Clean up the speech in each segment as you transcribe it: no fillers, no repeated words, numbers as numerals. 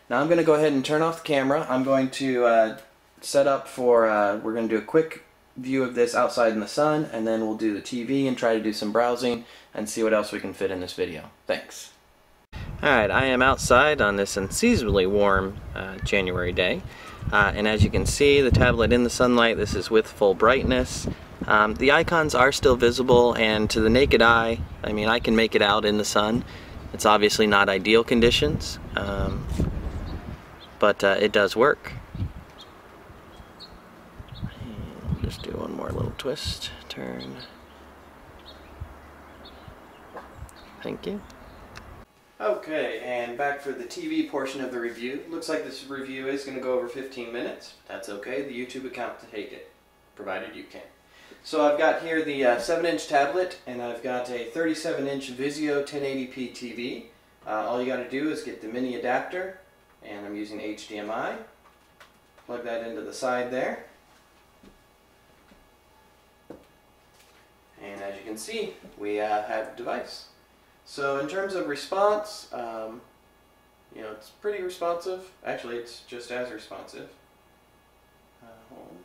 Now I'm going to go ahead and turn off the camera. I'm going to set up for, we're going to do a quick view of this outside in the sun, and then we'll do the TV and try to do some browsing and see what else we can fit in this video. Thanks. Alright, I am outside on this unseasonably warm January day, and as you can see, the tablet in the sunlight, this is with full brightness. The icons are still visible, and to the naked eye, I mean, I can make it out in the sun. It's obviously not ideal conditions, but it does work. And just do one more little twist, turn. Thank you. Okay, and back for the TV portion of the review. Looks like this review is going to go over 15 minutes. That's okay, the YouTube account to take it, provided you can. So I've got here the 7-inch tablet, and I've got a 37-inch Vizio 1080p TV. All you got to do is get the mini adapter, and I'm using HDMI. Plug that into the side there. And as you can see, we have a device. So in terms of response, you know, it's pretty responsive. Actually, it's just as responsive. Home.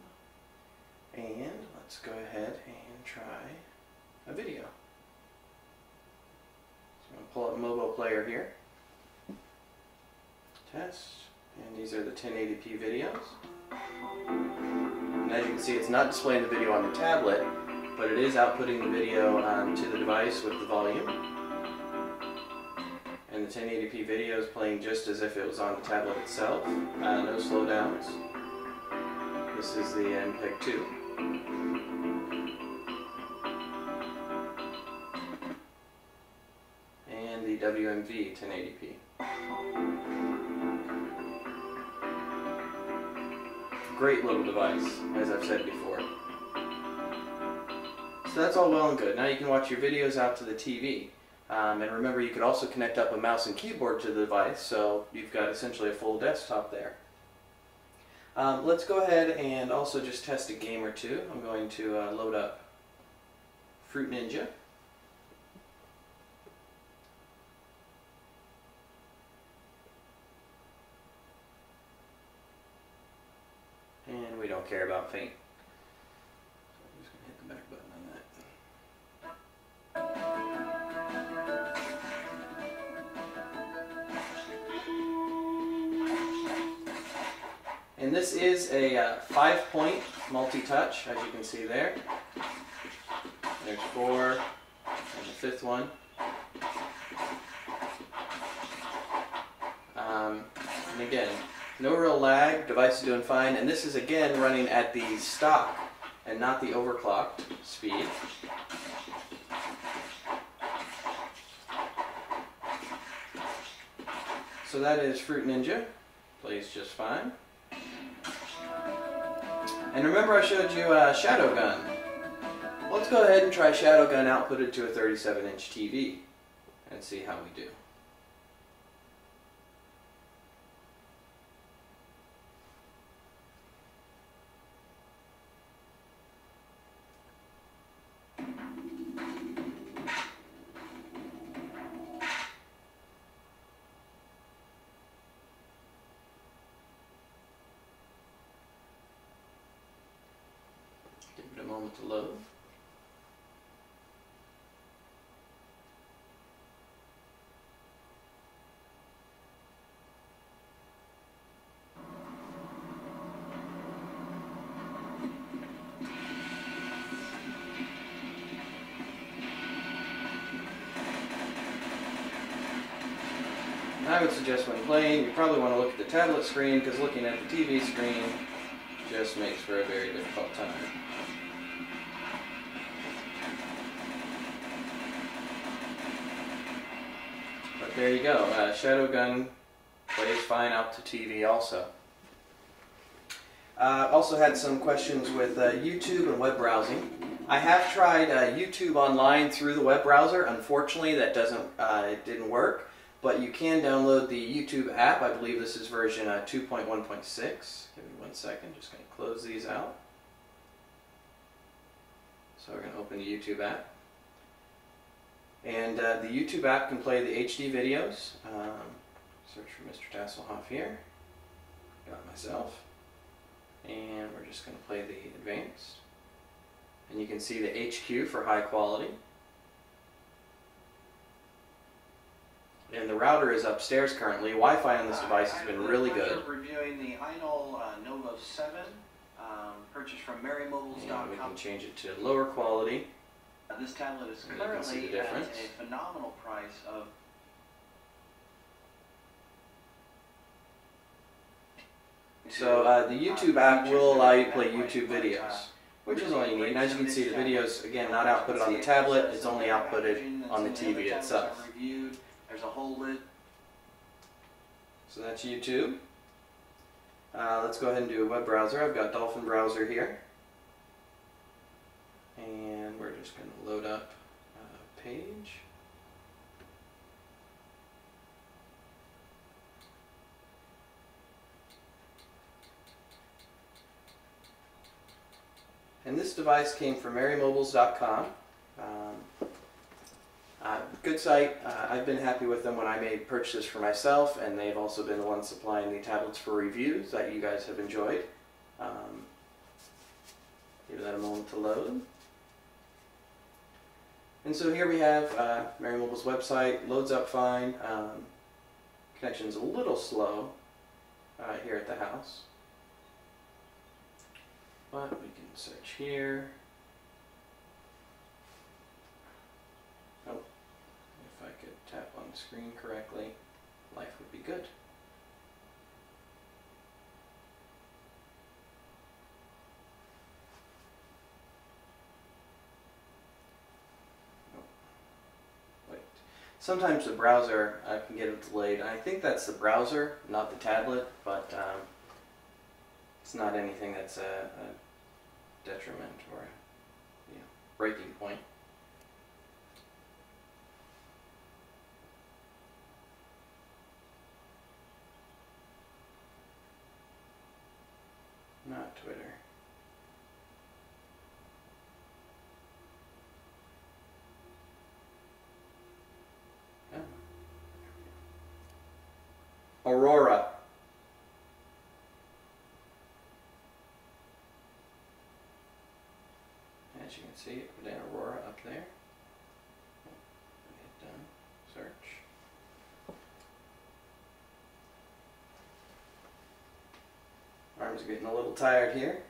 And let's go ahead and try a video. So I'm going to pull up a mobile player here. Test. And these are the 1080p videos. And as you can see, it's not displaying the video on the tablet, but it is outputting the video to the device with the volume. And the 1080p video is playing just as if it was on the tablet itself. No slowdowns. This is the MPEG 2. And the WMV 1080p. Great little device, as I've said before. So that's all well and good. Now you can watch your videos out to the TV. And remember, you could also connect up a mouse and keyboard to the device, so you've got essentially a full desktop there. Let's go ahead and also just test a game or two. I'm going to load up Fruit Ninja. And we don't care about faint. So I'm just going to hit the back button on that. And this is a 5-point multi-touch, as you can see there. There's 4, and the 5th one. And again, no real lag, device is doing fine, and this is again running at the stock and not the overclocked speed. So that is Fruit Ninja, plays just fine. And remember I showed you Shadow Gun. Let's go ahead and try Shadow Gun outputted to a 37-inch TV and see how we do. Give it a moment to load. I would suggest when playing, you probably want to look at the tablet screen, because looking at the TV screen just makes for a very difficult time. But there you go, Shadow Gun plays fine out to TV also. Also had some questions with YouTube and web browsing. I have tried YouTube online through the web browser. Unfortunately, that it didn't work. But you can download the YouTube app. I believe this is version 2.1.6. Give me 1 second, just going to close these out. So we're going to open the YouTube app. And the YouTube app can play the HD videos. Search for Mr. Tasselhoff here. Got myself. And we're just going to play the advanced. And you can see the HQ for high quality. And the router is upstairs currently. Wi-Fi on this device has been really good. Reviewing the Ainol Novo 7, purchased from MerryMobiles.com. And we can change it to lower quality. This tablet is currently at a phenomenal price of So the YouTube app will allow you to play YouTube videos, which is all you need. And as you can see, the videos, again, not outputted on the tablet, it's only outputted on the TV itself. There's a whole list. So that's YouTube. Let's go ahead and do a web browser. I've got Dolphin Browser here. And we're just going to load up a page. And this device came from MerryMobiles.com. Good site. I've been happy with them when I made purchases for myself, and they've also been the ones supplying the tablets for reviews that you guys have enjoyed. Give that a moment to load. And so here we have MerryMobile's website. Loads up fine. Connection's a little slow here at the house. But we can search here. Oh, if I could tap on the screen correctly, life would be good. Oh, wait. Sometimes the browser can get it delayed. I think that's the browser, not the tablet, but it's not anything that's a detriment or a breaking point. Not Twitter. Oh. Aurora. As you can see, put in Aurora up there. Hit done. Search. Arms are getting a little tired here.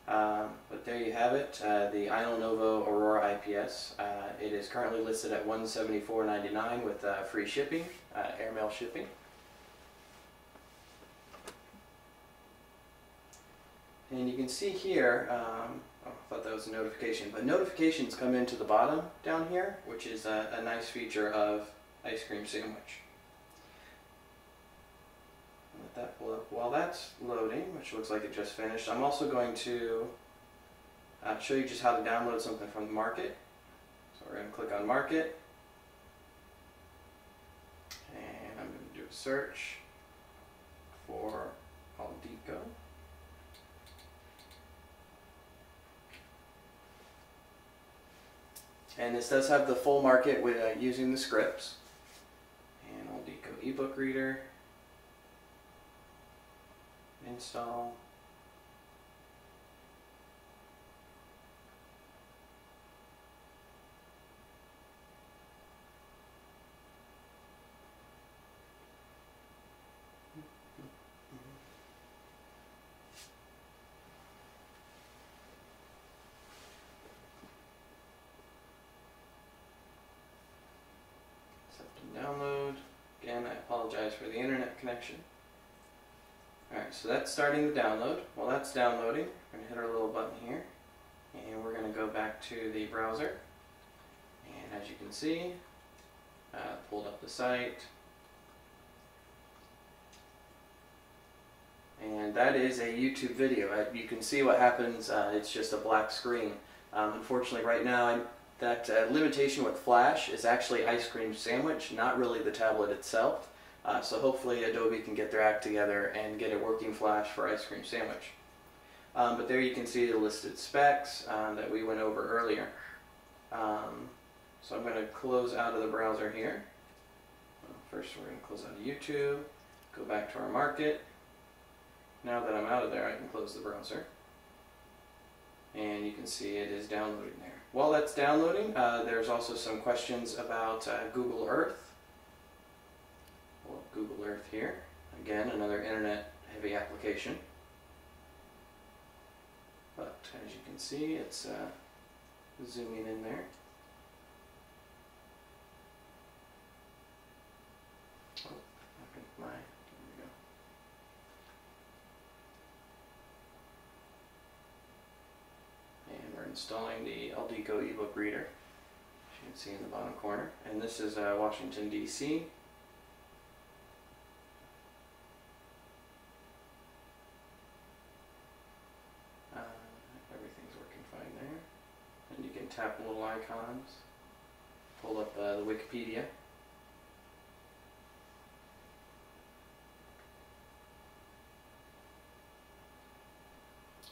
But there you have it, the Ainol Novo Aurora IPS. It is currently listed at $174.99 with free shipping, airmail shipping. And you can see here, I thought that was a notification, but notifications come into the bottom down here, which is a nice feature of Ice Cream Sandwich. Let that pull up. While that's loading, which looks like it just finished, I'm also going to show you just how to download something from the market. So we're going to click on Market, and I'm going to do a search for Aldico. And this does have the full market with using the scripts. And Aldico ebook reader. Install. Download. Again, I apologize for the internet connection. Alright, so that's starting the download. While that's downloading, we're going to hit our little button here, and we're going to go back to the browser. And as you can see, pulled up the site. And that is a YouTube video. You can see what happens. It's just a black screen. Unfortunately, right now, that limitation with Flash is actually Ice Cream Sandwich, not really the tablet itself. So hopefully Adobe can get their act together and get a working Flash for Ice Cream Sandwich. But there you can see the listed specs that we went over earlier. So I'm going to close out of the browser here. First we're going to close out of YouTube, go back to our market. Now that I'm out of there, I can close the browser. And you can see it is downloading there. While that's downloading, there's also some questions about Google Earth. Well, Google Earth here. Again, another internet-heavy application. But as you can see, it's zooming in there. Oh, I think there we go. And we're installing the Aldeco ebook reader, as you can see in the bottom corner. And this is Washington, D.C. Everything's working fine there. And you can tap little icons, pull up the Wikipedia.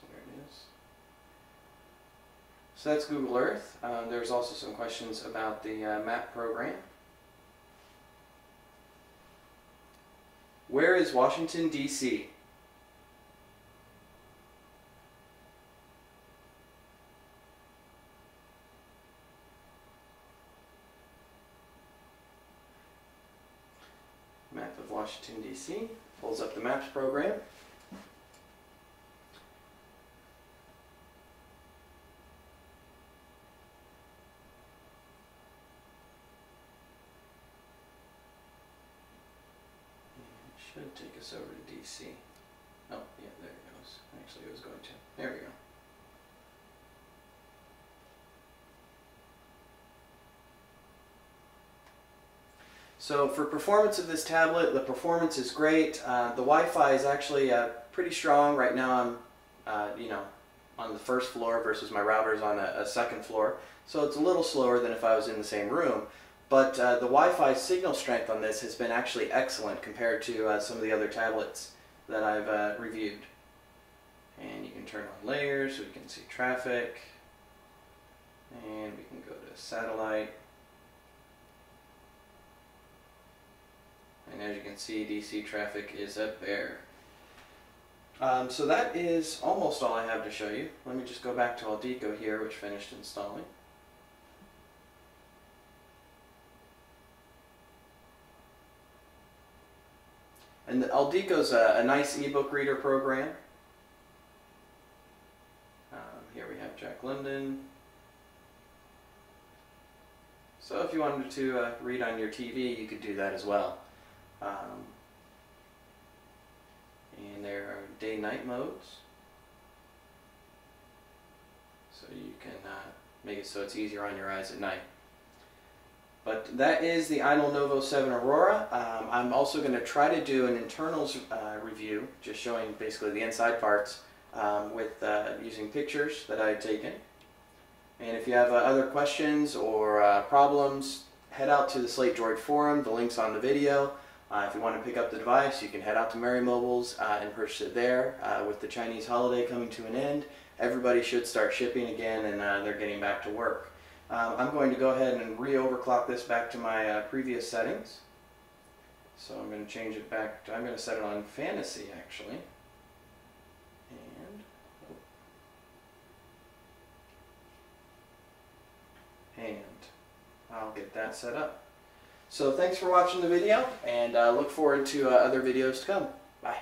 There it is. So that's Google Earth. There's also some questions about the map program. Where is Washington, D.C.? Map of Washington, D.C. Pulls up the Maps program. Should take us over to DC. Oh, yeah, there it goes. Actually, it was going to. There we go. So for performance of this tablet, the performance is great. The Wi-Fi is actually pretty strong. Right now I'm, on the first floor versus my router's on a second floor. So it's a little slower than if I was in the same room. But the Wi-Fi signal strength on this has been actually excellent compared to some of the other tablets that I've reviewed. And you can turn on layers so we can see traffic. And we can go to satellite. And as you can see, DC traffic is a bear. So that is almost all I have to show you. Let me just go back to Aldeco here, which finished installing. And the Aldeco's a nice ebook reader program. Here we have Jack London. So if you wanted to read on your TV, you could do that as well. And there are day-night modes. So you can make it so it's easier on your eyes at night. But that is the Ainol Novo 7 Aurora. I'm also going to try to do an internals review, just showing basically the inside parts with using pictures that I had taken. And if you have other questions or problems, head out to the Slate Droid forum. The link's on the video. If you want to pick up the device, you can head out to Merry Mobiles and purchase it there. With the Chinese holiday coming to an end, everybody should start shipping again, and they're getting back to work. I'm going to go ahead and re-overclock this back to my previous settings. So I'm going to change it back to, I'm going to set it on Fantasy actually. And I'll get that set up. So thanks for watching the video, and look forward to other videos to come. Bye.